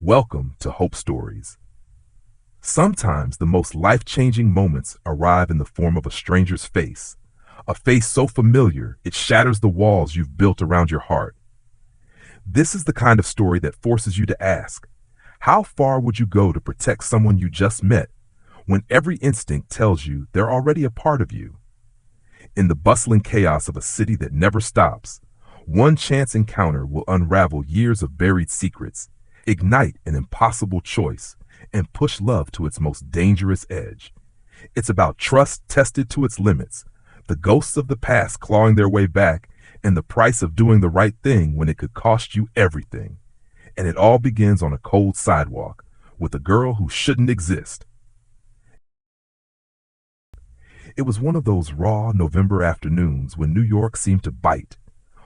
Welcome to Hope Stories. Sometimes the most life-changing moments arrive in the form of a stranger's face, a face so familiar it shatters the walls you've built around your heart. This is the kind of story that forces you to ask, how far would you go to protect someone you just met when every instinct tells you they're already a part of you? In the bustling chaos of a city that never stops, one chance encounter will unravel years of buried secrets, ignite an impossible choice, and push love to its most dangerous edge. It's about trust tested to its limits, the ghosts of the past clawing their way back, and the price of doing the right thing when it could cost you everything. And it all begins on a cold sidewalk with a girl who shouldn't exist. It was one of those raw November afternoons when New York seemed to bite.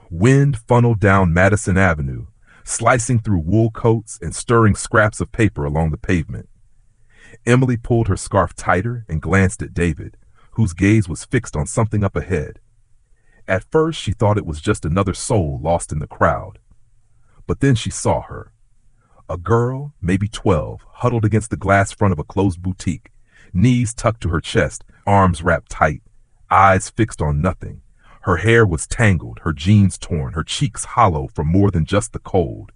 Wind funneled down Madison Avenue, slicing through wool coats and stirring scraps of paper along the pavement. Emily pulled her scarf tighter and glanced at David, whose gaze was fixed on something up ahead. At first, she thought it was just another soul lost in the crowd. But then she saw her. A girl, maybe 12, huddled against the glass front of a closed boutique, knees tucked to her chest, arms wrapped tight, eyes fixed on nothing. Her hair was tangled, her jeans torn, her cheeks hollow from more than just the cold.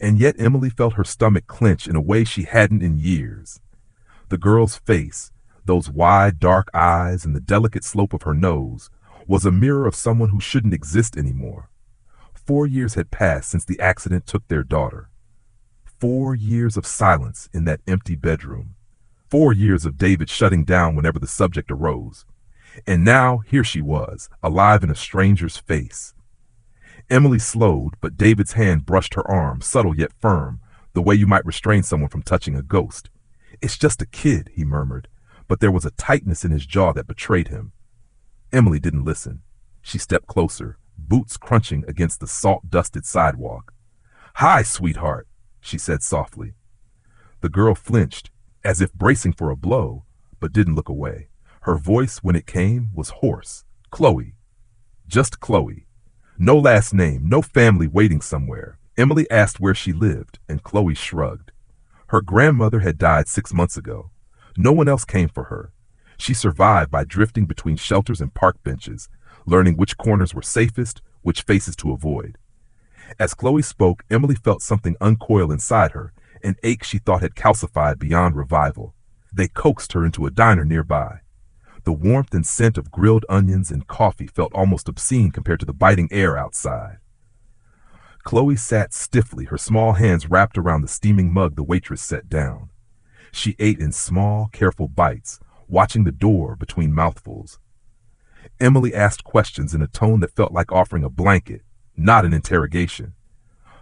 And yet Emily felt her stomach clench in a way she hadn't in years. The girl's face, those wide, dark eyes, and the delicate slope of her nose, was a mirror of someone who shouldn't exist anymore. 4 years had passed since the accident took their daughter. 4 years of silence in that empty bedroom. 4 years of David shutting down whenever the subject arose. And now here she was, alive in a stranger's face. Emily slowed, but David's hand brushed her arm, subtle yet firm, the way you might restrain someone from touching a ghost. "It's just a kid," he murmured, but there was a tightness in his jaw that betrayed him. Emily didn't listen. She stepped closer, boots crunching against the salt-dusted sidewalk. "Hi, sweetheart," she said softly. The girl flinched, as if bracing for a blow, but didn't look away. Her voice, when it came, was hoarse. "Chloe. Just Chloe. No last name, no family waiting somewhere." Emily asked where she lived, and Chloe shrugged. Her grandmother had died 6 months ago. No one else came for her. She survived by drifting between shelters and park benches, learning which corners were safest, which faces to avoid. As Chloe spoke, Emily felt something uncoil inside her, an ache she thought had calcified beyond revival. They coaxed her into a diner nearby. The warmth and scent of grilled onions and coffee felt almost obscene compared to the biting air outside. Chloe sat stiffly, her small hands wrapped around the steaming mug the waitress set down. She ate in small, careful bites, watching the door between mouthfuls. Emily asked questions in a tone that felt like offering a blanket, not an interrogation.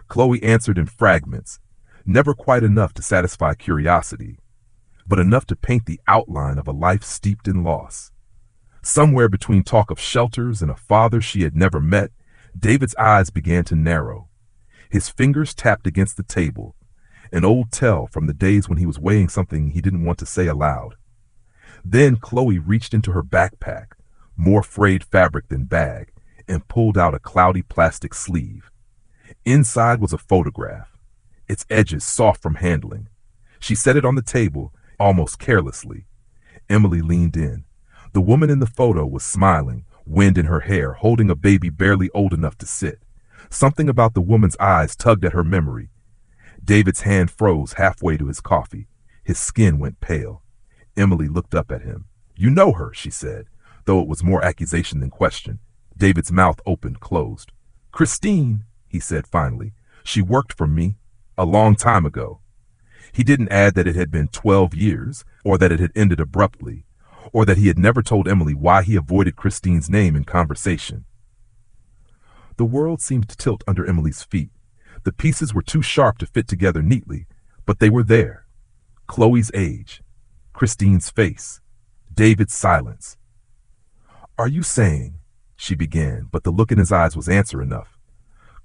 Chloe answered in fragments, never quite enough to satisfy curiosity, but enough to paint the outline of a life steeped in loss. Somewhere between talk of shelters and a father she had never met, David's eyes began to narrow. His fingers tapped against the table, an old tell from the days when he was weighing something he didn't want to say aloud. Then Chloe reached into her backpack, more frayed fabric than bag, and pulled out a cloudy plastic sleeve. Inside was a photograph, its edges soft from handling. She set it on the table, almost carelessly. Emily leaned in. The woman in the photo was smiling, wind in her hair, holding a baby barely old enough to sit. Something about the woman's eyes tugged at her memory. David's hand froze halfway to his coffee. His skin went pale. Emily looked up at him. "You know her," she said, though it was more accusation than question. David's mouth opened, closed. "Christine," he said finally. "She worked for me a long time ago." He didn't add that it had been 12 years, or that it had ended abruptly, or that he had never told Emily why he avoided Christine's name in conversation. The world seemed to tilt under Emily's feet. The pieces were too sharp to fit together neatly, but they were there. Chloe's age, Christine's face, David's silence. "Are you saying," she began, but the look in his eyes was answer enough.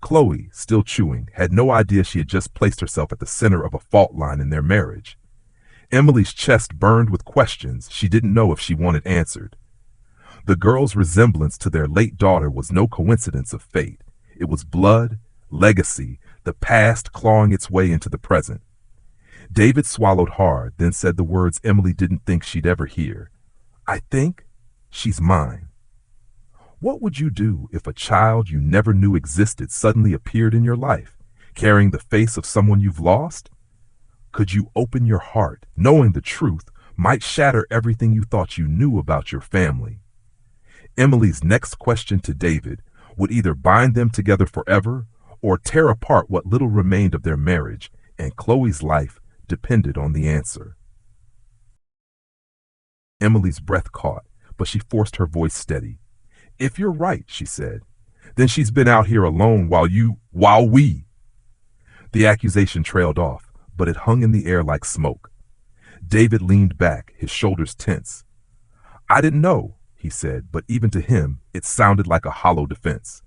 Chloe, still chewing, had no idea she had just placed herself at the center of a fault line in their marriage. Emily's chest burned with questions she didn't know if she wanted answered. The girl's resemblance to their late daughter was no coincidence of fate. It was blood, legacy, the past clawing its way into the present. David swallowed hard, then said the words Emily didn't think she'd ever hear. I think she's mine. What would you do if a child you never knew existed suddenly appeared in your life, carrying the face of someone you've lost? Could you open your heart, knowing the truth might shatter everything you thought you knew about your family? Emily's next question to David would either bind them together forever or tear apart what little remained of their marriage, and Chloe's life depended on the answer. Emily's breath caught, but she forced her voice steady. If you're right, she said, then she's been out here alone while we. The accusation trailed off, but it hung in the air like smoke. David leaned back, his shoulders tense. I didn't know, he said, but even to him, it sounded like a hollow defense.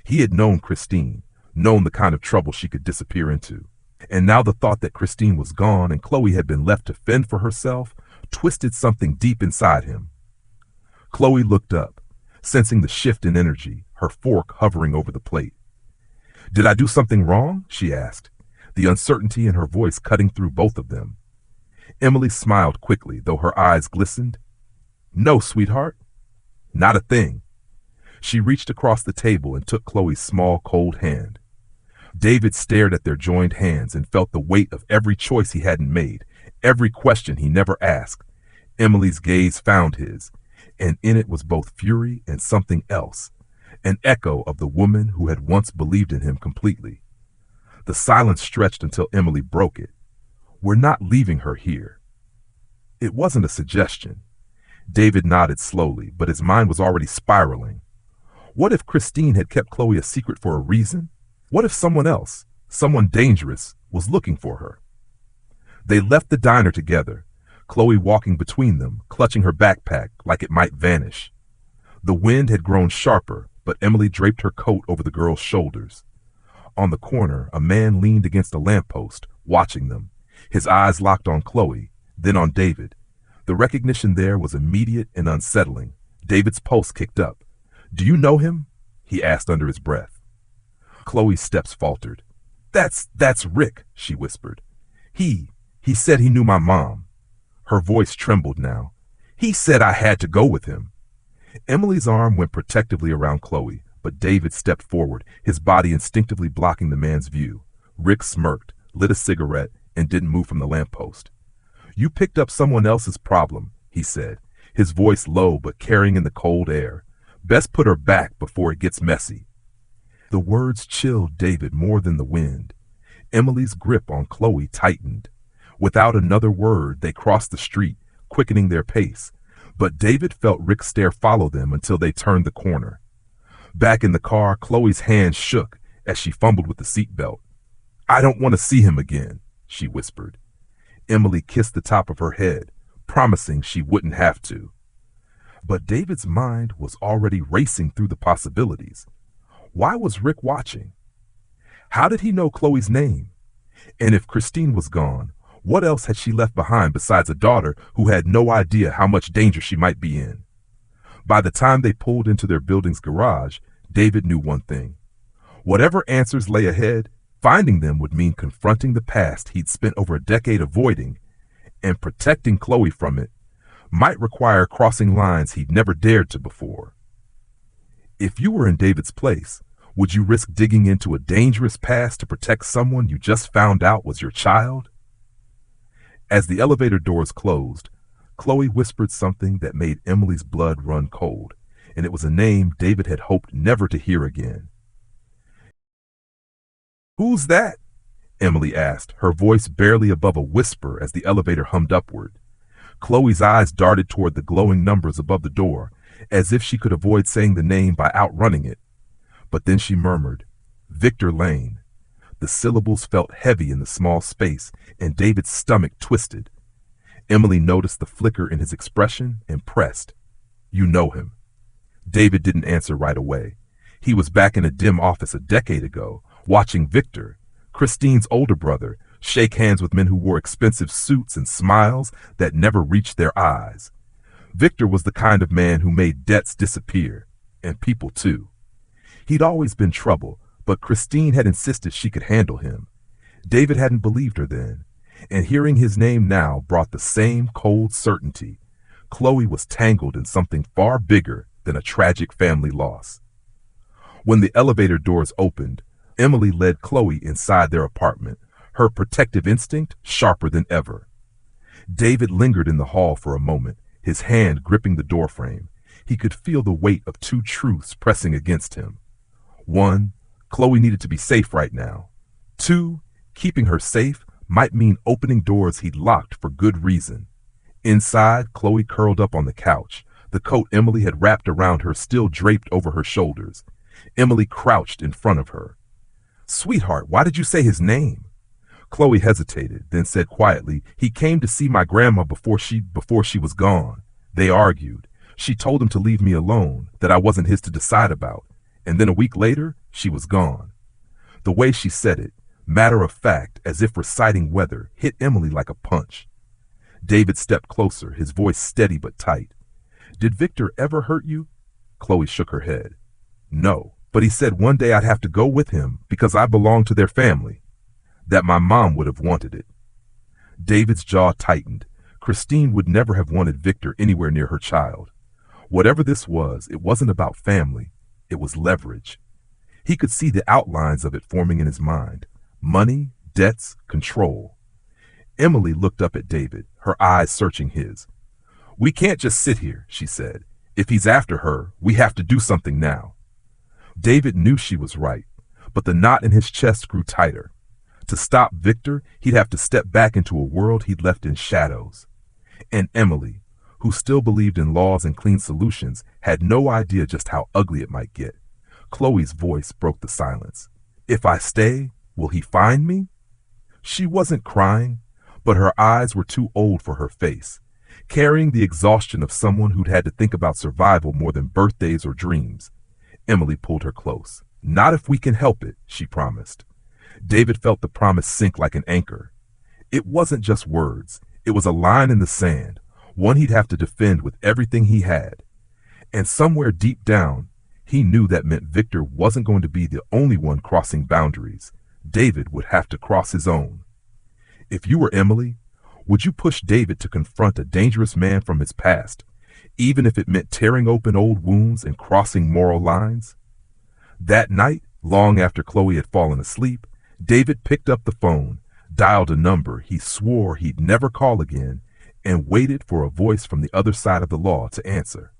He had known Christine, known the kind of trouble she could disappear into. And now the thought that Christine was gone and Chloe had been left to fend for herself twisted something deep inside him. Chloe looked up, sensing the shift in energy, her fork hovering over the plate. Did I do something wrong? She asked, the uncertainty in her voice cutting through both of them. Emily smiled quickly, though her eyes glistened. No, sweetheart. Not a thing. She reached across the table and took Chloe's small, cold hand. David stared at their joined hands and felt the weight of every choice he hadn't made, every question he never asked. Emily's gaze found his, and in it was both fury and something else, an echo of the woman who had once believed in him completely. The silence stretched until Emily broke it. We're not leaving her here. It wasn't a suggestion. David nodded slowly, but his mind was already spiraling. What if Christine had kept Chloe a secret for a reason? What if someone else, someone dangerous, was looking for her? They left the diner together, Chloe walking between them, clutching her backpack like it might vanish. The wind had grown sharper, but Emily draped her coat over the girl's shoulders. On the corner, a man leaned against a lamppost, watching them, his eyes locked on Chloe, then on David. The recognition there was immediate and unsettling. David's pulse kicked up. Do you know him? He asked under his breath. Chloe's steps faltered. That's Rick, she whispered. He said he knew my mom. Her voice trembled now. He said I had to go with him. Emily's arm went protectively around Chloe, but David stepped forward, his body instinctively blocking the man's view. Rick smirked, lit a cigarette, and didn't move from the lamppost. You picked up someone else's problem, he said, his voice low but carrying in the cold air. Best put her back before it gets messy. The words chilled David more than the wind. Emily's grip on Chloe tightened. Without another word, they crossed the street, quickening their pace. But David felt Rick's stare follow them until they turned the corner. Back in the car, Chloe's hands shook as she fumbled with the seatbelt. I don't want to see him again, she whispered. Emily kissed the top of her head, promising she wouldn't have to. But David's mind was already racing through the possibilities. Why was Rick watching? How did he know Chloe's name? And if Christine was gone, what else had she left behind besides a daughter who had no idea how much danger she might be in? By the time they pulled into their building's garage, David knew one thing. Whatever answers lay ahead, finding them would mean confronting the past he'd spent over a decade avoiding, and protecting Chloe from it might require crossing lines he'd never dared to before. If you were in David's place, would you risk digging into a dangerous past to protect someone you just found out was your child? As the elevator doors closed, Chloe whispered something that made Emily's blood run cold, and it was a name David had hoped never to hear again. Who's that? Emily asked, her voice barely above a whisper as the elevator hummed upward. Chloe's eyes darted toward the glowing numbers above the door, as if she could avoid saying the name by outrunning it. But then she murmured, Victor Lane. The syllables felt heavy in the small space, and David's stomach twisted. Emily noticed the flicker in his expression and pressed. You know him. David didn't answer right away. He was back in a dim office a decade ago, watching Victor, Christine's older brother, shake hands with men who wore expensive suits and smiles that never reached their eyes. Victor was the kind of man who made debts disappear, and people too. He'd always been trouble, but Christine had insisted she could handle him. David hadn't believed her then, And hearing his name now brought the same cold certainty. Chloe was tangled in something far bigger than a tragic family loss. When the elevator doors opened, Emily led Chloe inside their apartment, her protective instinct sharper than ever. David lingered in the hall for a moment, his hand gripping the doorframe. He could feel the weight of two truths pressing against him. One, Chloe needed to be safe right now. Two, keeping her safe might mean opening doors he'd locked for good reason. Inside, Chloe curled up on the couch, the coat Emily had wrapped around her still draped over her shoulders. Emily crouched in front of her. "Sweetheart, why did you say his name?" Chloe hesitated, then said quietly, "He came to see my grandma before she was gone. They argued. She told him to leave me alone, that I wasn't his to decide about. And then a week later, she was gone." The way she said it, matter of fact, as if reciting weather, hit Emily like a punch. David stepped closer, his voice steady but tight. "Did Victor ever hurt you?" Chloe shook her head. "No, but he said one day I'd have to go with him because I belonged to their family. That my mom would have wanted it." David's jaw tightened. Christine would never have wanted Victor anywhere near her child. Whatever this was, it wasn't about family. It was leverage. He could see the outlines of it forming in his mind. Money, debts, control. Emily looked up at David, her eyes searching his. "We can't just sit here," she said. "If he's after her, we have to do something now." David knew she was right, but the knot in his chest grew tighter. To stop Victor, he'd have to step back into a world he'd left in shadows. And Emily, who still believed in laws and clean solutions, had no idea just how ugly it might get. Chloe's voice broke the silence. "If I stay, will he find me?" She wasn't crying, but her eyes were too old for her face, carrying the exhaustion of someone who'd had to think about survival more than birthdays or dreams. Emily pulled her close. "Not if we can help it," she promised. David felt the promise sink like an anchor. It wasn't just words. It was a line in the sand, one he'd have to defend with everything he had. And somewhere deep down, he knew that meant Victor wasn't going to be the only one crossing boundaries. David would have to cross his own. If you were Emily, would you push David to confront a dangerous man from his past, even if it meant tearing open old wounds and crossing moral lines? That night, long after Chloe had fallen asleep, David picked up the phone, dialed a number he swore he'd never call again, and waited for a voice from the other side of the law to answer.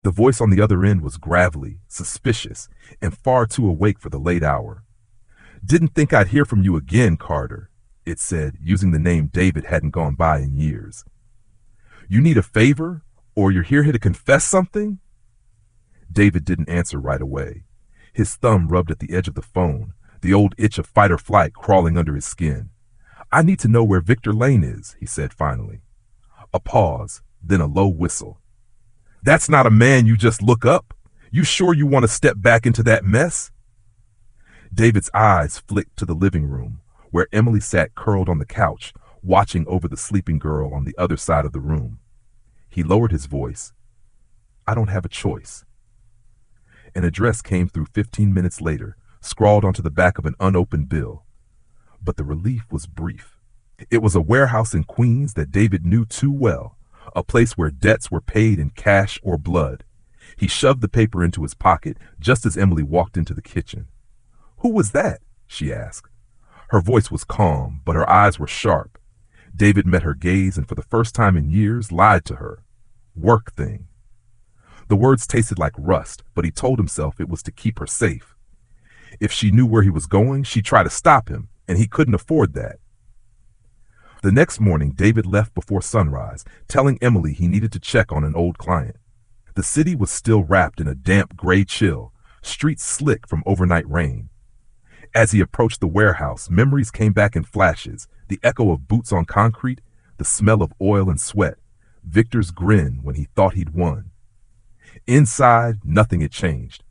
The voice on the other end was gravelly, suspicious, and far too awake for the late hour. "Didn't think I'd hear from you again, Carter," it said, using the name David hadn't gone by in years. "You need a favor, or you're here to confess something?" David didn't answer right away. His thumb rubbed at the edge of the phone, the old itch of fight or flight crawling under his skin. "I need to know where Victor Lane is," he said finally. A pause, then a low whistle. "That's not a man you just look up. You sure you want to step back into that mess?" David's eyes flicked to the living room, where Emily sat curled on the couch, watching over the sleeping girl on the other side of the room. He lowered his voice. "I don't have a choice." An address came through 15 minutes later, scrawled onto the back of an unopened bill. But the relief was brief. It was a warehouse in Queens that David knew too well, a place where debts were paid in cash or blood. He shoved the paper into his pocket just as Emily walked into the kitchen. "Who was that?" she asked. Her voice was calm, but her eyes were sharp. David met her gaze and for the first time in years lied to her. "Work thing." The words tasted like rust, but he told himself it was to keep her safe. If she knew where he was going, she'd try to stop him, and he couldn't afford that. The next morning, David left before sunrise, telling Emily he needed to check on an old client. The city was still wrapped in a damp gray chill, streets slick from overnight rain. As he approached the warehouse, memories came back in flashes, the echo of boots on concrete, the smell of oil and sweat, Victor's grin when he thought he'd won. Inside, nothing had changed.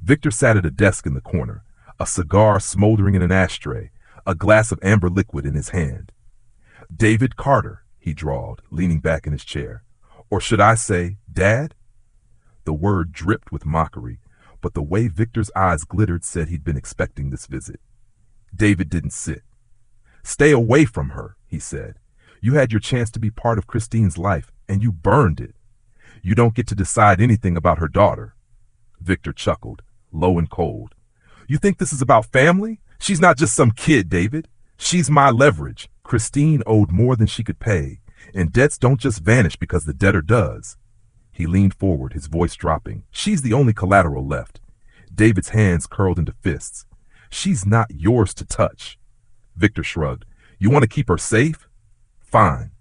Victor sat at a desk in the corner, a cigar smoldering in an ashtray, a glass of amber liquid in his hand. "David Carter," he drawled, leaning back in his chair. "Or should I say, Dad?" The word dripped with mockery, but the way Victor's eyes glittered said he'd been expecting this visit. David didn't sit. Stay away from her, he said. You had your chance to be part of Christine's life, and you burned it. You don't get to decide anything about her daughter. Victor chuckled, low and cold. You think this is about family? She's not just some kid, David. She's my leverage. Christine owed more than she could pay, and debts don't just vanish because the debtor does. He leaned forward, his voice dropping. She's the only collateral left. David's hands curled into fists. She's not yours to touch. Victor shrugged. You want to keep her safe? Fine.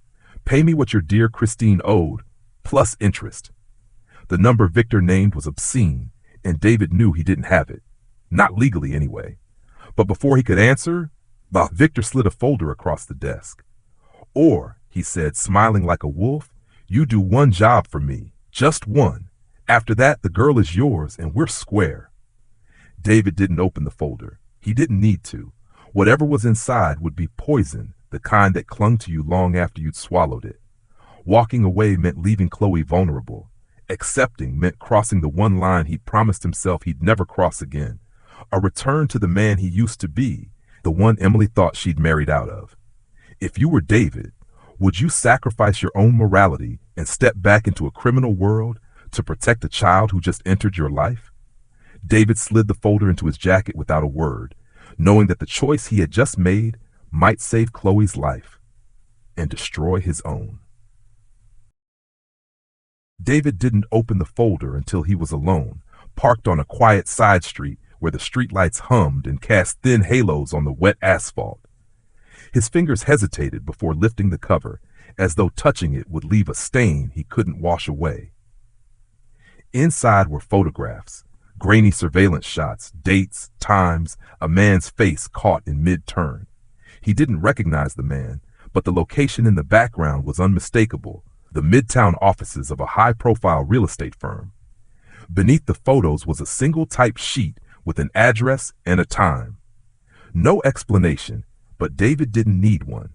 Pay me what your dear Christine owed, plus interest. The number Victor named was obscene, and David knew he didn't have it. Not legally, anyway. But before he could answer, Victor slid a folder across the desk. Or, he said, smiling like a wolf, you do one job for me, just one. After that, the girl is yours, and we're square. David didn't open the folder. He didn't need to. Whatever was inside would be poison, the kind that clung to you long after you'd swallowed it. Walking away meant leaving Chloe vulnerable. Accepting meant crossing the one line he'd promised himself he'd never cross again. A return to the man he used to be, the one Emily thought she'd married out of. If you were David, would you sacrifice your own morality and step back into a criminal world to protect a child who just entered your life? David slid the folder into his jacket without a word, knowing that the choice he had just made might save Chloe's life and destroy his own. David didn't open the folder until he was alone, parked on a quiet side street where the streetlights hummed and cast thin halos on the wet asphalt. His fingers hesitated before lifting the cover, as though touching it would leave a stain he couldn't wash away. Inside were photographs, grainy surveillance shots, dates, times, a man's face caught in mid-turn. He didn't recognize the man, but the location in the background was unmistakable, the Midtown offices of a high-profile real estate firm. Beneath the photos was a single typed sheet with an address and a time. No explanation, but David didn't need one.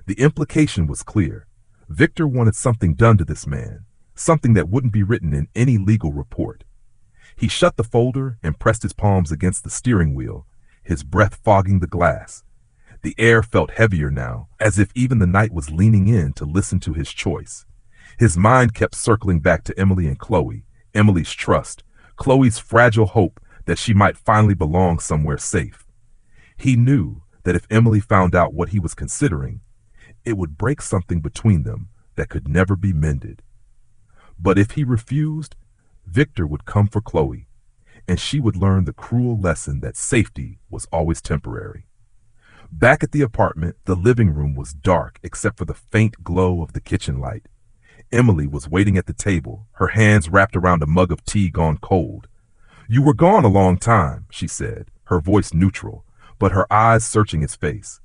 The implication was clear. Victor wanted something done to this man, something that wouldn't be written in any legal report. He shut the folder and pressed his palms against the steering wheel, his breath fogging the glass. The air felt heavier now, as if even the night was leaning in to listen to his choice. His mind kept circling back to Emily and Chloe, Emily's trust, Chloe's fragile hope that she might finally belong somewhere safe. He knew that if Emily found out what he was considering, it would break something between them that could never be mended. But if he refused, Victor would come for Chloe, and she would learn the cruel lesson that safety was always temporary. Back at the apartment, the living room was dark except for the faint glow of the kitchen light. Emily was waiting at the table, her hands wrapped around a mug of tea gone cold. "You were gone a long time," she said, her voice neutral, but her eyes searching his face.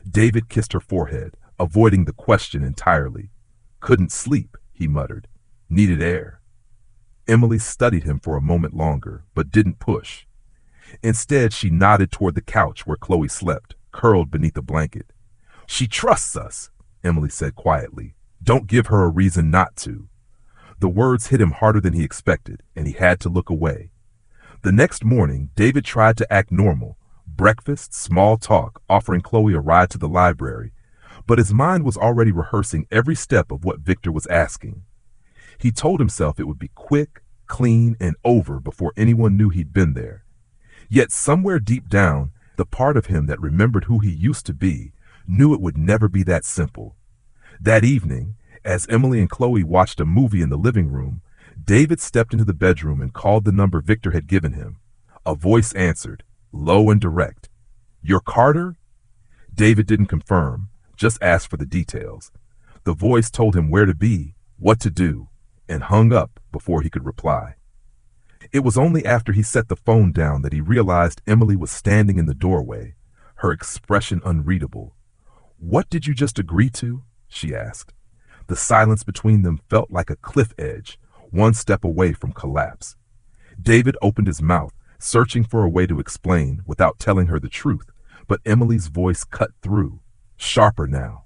David kissed her forehead, avoiding the question entirely. "Couldn't sleep," he muttered. "Needed air." Emily studied him for a moment longer, but didn't push. Instead, she nodded toward the couch where Chloe slept, curled beneath a blanket. "She trusts us," Emily said quietly. "Don't give her a reason not to." The words hit him harder than he expected, and he had to look away. The next morning, David tried to act normal. Breakfast, small talk, offering Chloe a ride to the library. But his mind was already rehearsing every step of what Victor was asking. He told himself it would be quick, clean, and over before anyone knew he'd been there. Yet somewhere deep down, the part of him that remembered who he used to be knew it would never be that simple. That evening, as Emily and Chloe watched a movie in the living room, David stepped into the bedroom and called the number Victor had given him. A voice answered, low and direct. "You're Carter?" David didn't confirm, just asked for the details. The voice told him where to be, what to do, and hung up before he could reply. It was only after he set the phone down that he realized Emily was standing in the doorway, her expression unreadable. "What did you just agree to?" she asked. The silence between them felt like a cliff edge, one step away from collapse. David opened his mouth, searching for a way to explain without telling her the truth, but Emily's voice cut through, sharper now.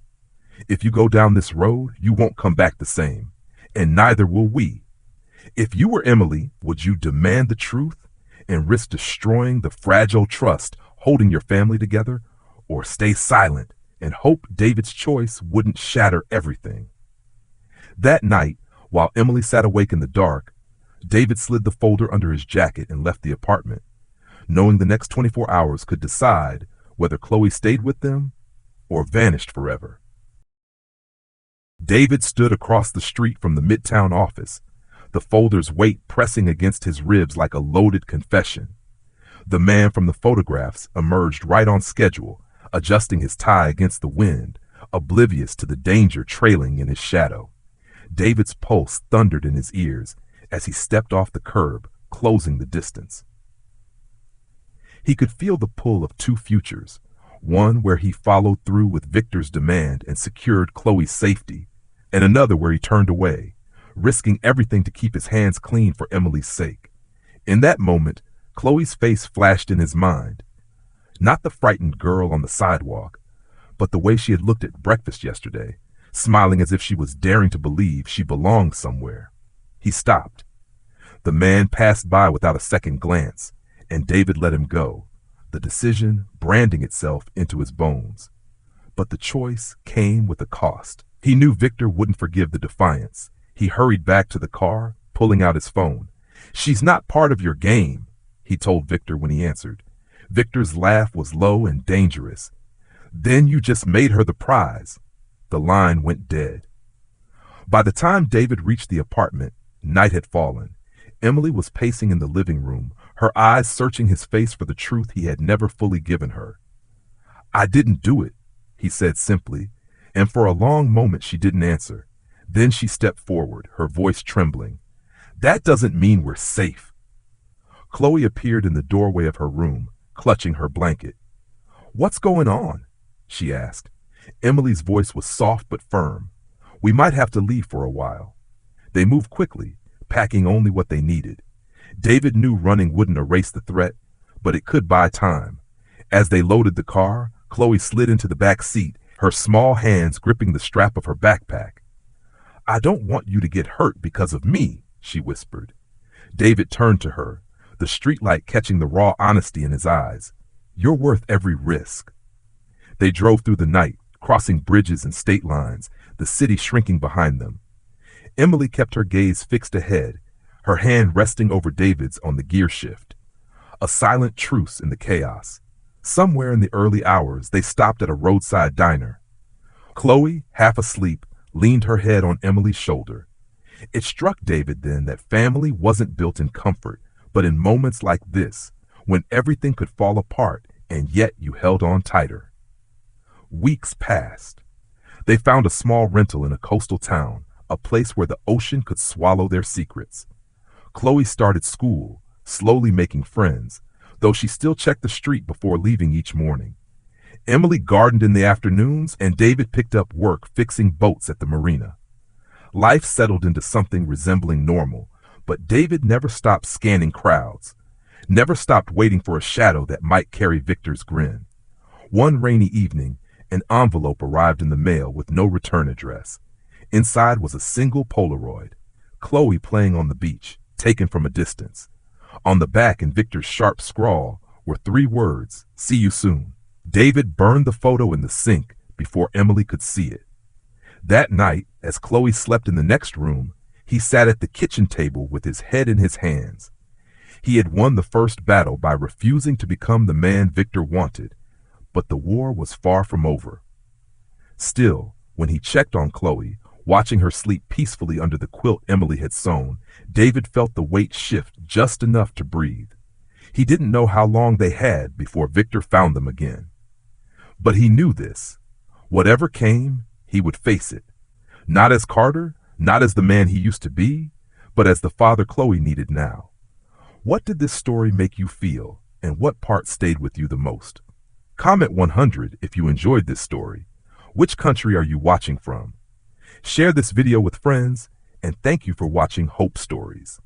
"If you go down this road, you won't come back the same, and neither will we. If you were Emily, would you demand the truth and risk destroying the fragile trust holding your family together, or stay silent and hope David's choice wouldn't shatter everything. That night, while Emily sat awake in the dark, David slid the folder under his jacket and left the apartment, knowing the next 24 hours could decide whether Chloe stayed with them or vanished forever. David stood across the street from the Midtown office, the folder's weight pressing against his ribs like a loaded confession. The man from the photographs emerged right on schedule, adjusting his tie against the wind, oblivious to the danger trailing in his shadow. David's pulse thundered in his ears as he stepped off the curb, closing the distance. He could feel the pull of two futures, one where he followed through with Victor's demand and secured Chloe's safety, and another where he turned away, risking everything to keep his hands clean for Emily's sake. In that moment, Chloe's face flashed in his mind. Not the frightened girl on the sidewalk, but the way she had looked at breakfast yesterday, smiling as if she was daring to believe she belonged somewhere. He stopped. The man passed by without a second glance, and David let him go, the decision branding itself into his bones. But the choice came with a cost. He knew Victor wouldn't forgive the defiance. He hurried back to the car, pulling out his phone. "She's not part of your game," he told Victor when he answered. Victor's laugh was low and dangerous. "Then you just made her the prize." The line went dead. By the time David reached the apartment, night had fallen. Emily was pacing in the living room, her eyes searching his face for the truth he had never fully given her. "I didn't do it," he said simply, and for a long moment she didn't answer. Then she stepped forward, her voice trembling. "That doesn't mean we're safe." Chloe appeared in the doorway of her room, clutching her blanket. "What's going on?" she asked. Emily's voice was soft but firm. "We might have to leave for a while." They moved quickly, packing only what they needed. David knew running wouldn't erase the threat, but it could buy time. As they loaded the car, Chloe slid into the back seat, her small hands gripping the strap of her backpack. "I don't want you to get hurt because of me," she whispered. David turned to her, the streetlight catching the raw honesty in his eyes. "You're worth every risk." They drove through the night, crossing bridges and state lines, the city shrinking behind them. Emily kept her gaze fixed ahead, her hand resting over David's on the gear shift. A silent truce in the chaos. Somewhere in the early hours, they stopped at a roadside diner. Chloe, half asleep, leaned her head on Emily's shoulder. It struck David then that family wasn't built in comfort, but in moments like this, when everything could fall apart and yet you held on tighter. Weeks passed. They found a small rental in a coastal town, a place where the ocean could swallow their secrets. Chloe started school, slowly making friends, though she still checked the street before leaving each morning. Emily gardened in the afternoons, and David picked up work fixing boats at the marina. Life settled into something resembling normal, but David never stopped scanning crowds, never stopped waiting for a shadow that might carry Victor's grin. One rainy evening, an envelope arrived in the mail with no return address. Inside was a single Polaroid, Chloe playing on the beach, taken from a distance. On the back, in Victor's sharp scrawl, were 3 words, "See you soon." David burned the photo in the sink before Emily could see it. That night, as Chloe slept in the next room, he sat at the kitchen table with his head in his hands. He had won the first battle by refusing to become the man Victor wanted, but the war was far from over. Still, when he checked on Chloe, watching her sleep peacefully under the quilt Emily had sewn, David felt the weight shift just enough to breathe. He didn't know how long they had before Victor found them again. But he knew this. Whatever came, he would face it. Not as Carter, not as the man he used to be, but as the father Chloe needed now. What did this story make you feel, and what part stayed with you the most? Comment 100 if you enjoyed this story. Which country are you watching from? Share this video with friends, and thank you for watching Hope Stories.